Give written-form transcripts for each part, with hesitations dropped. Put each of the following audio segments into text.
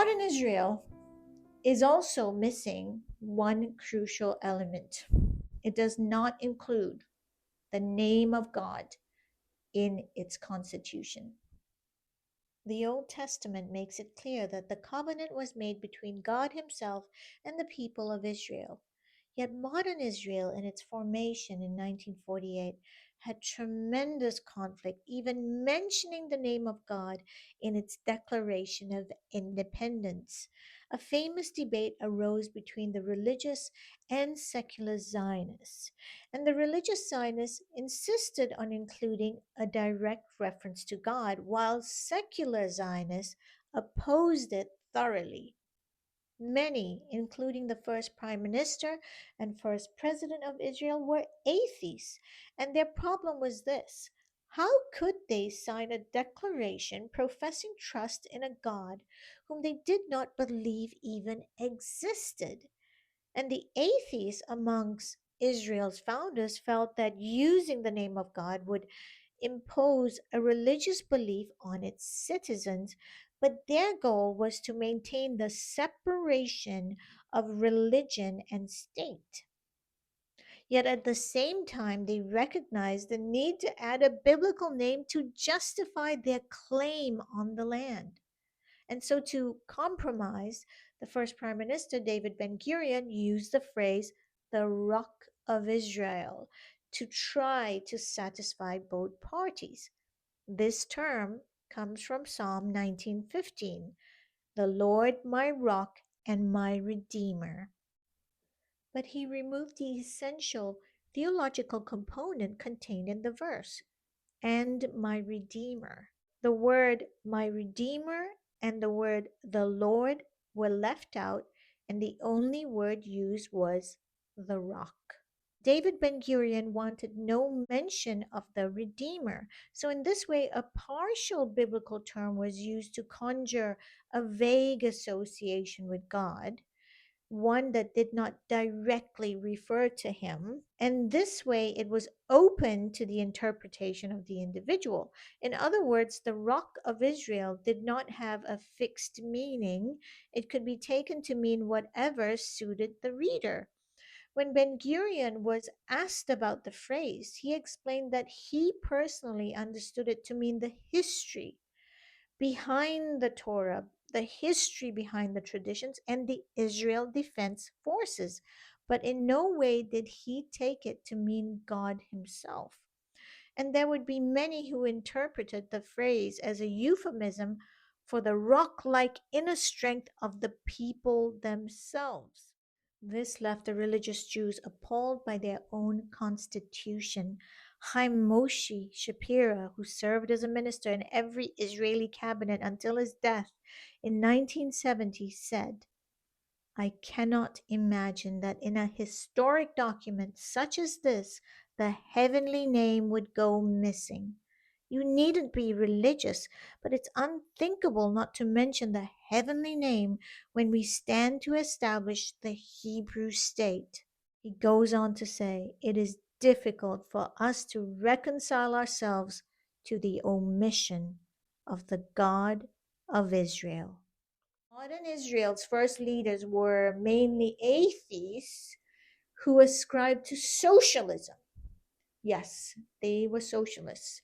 Modern Israel is also missing one crucial element. It does not include the name of God in its constitution. The Old Testament makes it clear that the covenant was made between God Himself and the people of Israel. Yet modern Israel, in its formation in 1948, had tremendous conflict, even mentioning the name of God in its Declaration of Independence. A famous debate arose between the religious and secular Zionists, and the religious Zionists insisted on including a direct reference to God, while secular Zionists opposed it thoroughly. Many, including the first prime minister and first president of Israel, were atheists, and their problem was this: how could they sign a declaration professing trust in a God whom they did not believe even existed? And the atheists amongst Israel's founders felt that using the name of God would impose a religious belief on its citizens, but their goal was to maintain the separation of religion and state. Yet at the same time, they recognized the need to add a biblical name to justify their claim on the land. And so, to compromise, the first Prime Minister, David Ben Gurion, used the phrase the Rock of Israel to try to satisfy both parties. This term comes from Psalm 19:15, the Lord my rock and my redeemer. But he removed the essential theological component contained in the verse, and my redeemer. The word my redeemer and the word the Lord were left out, and the only word used was the rock. David Ben Gurion wanted no mention of the Redeemer. So, in this way, a partial biblical term was used to conjure a vague association with God, one that did not directly refer to him. And this way, it was open to the interpretation of the individual. In other words, the Rock of Israel did not have a fixed meaning, it could be taken to mean whatever suited the reader. When Ben Gurion was asked about the phrase, he explained that he personally understood it to mean the history behind the Torah, the history behind the traditions, and the Israel Defense Forces. But in no way did he take it to mean God Himself. And there would be many who interpreted the phrase as a euphemism for the rock like inner strength of the people themselves. This left the religious Jews appalled by their own constitution. Chaim Moshe Shapira, who served as a minister in every Israeli cabinet until his death in 1970, said, I cannot imagine that in a historic document such as this, the heavenly name would go missing. You needn't be religious, but it's unthinkable not to mention the heavenly name when we stand to establish the Hebrew state. He goes on to say, it is difficult for us to reconcile ourselves to the omission of the God of Israel. Modern Israel's first leaders were mainly atheists who ascribed to socialism. Yes, they were socialists.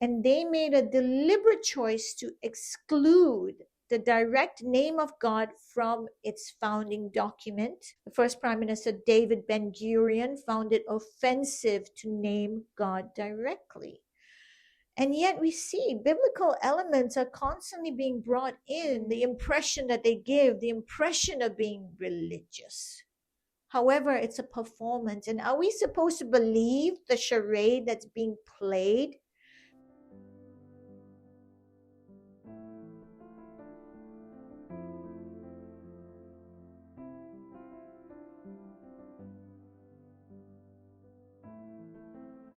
And they made a deliberate choice to exclude the direct name of God from its founding document. The first Prime Minister, David Ben Gurion, found it offensive to name God directly. And yet we see biblical elements are constantly being brought in, the impression that they give, the impression of being religious. However, it's a performance. And are we supposed to believe the charade that's being played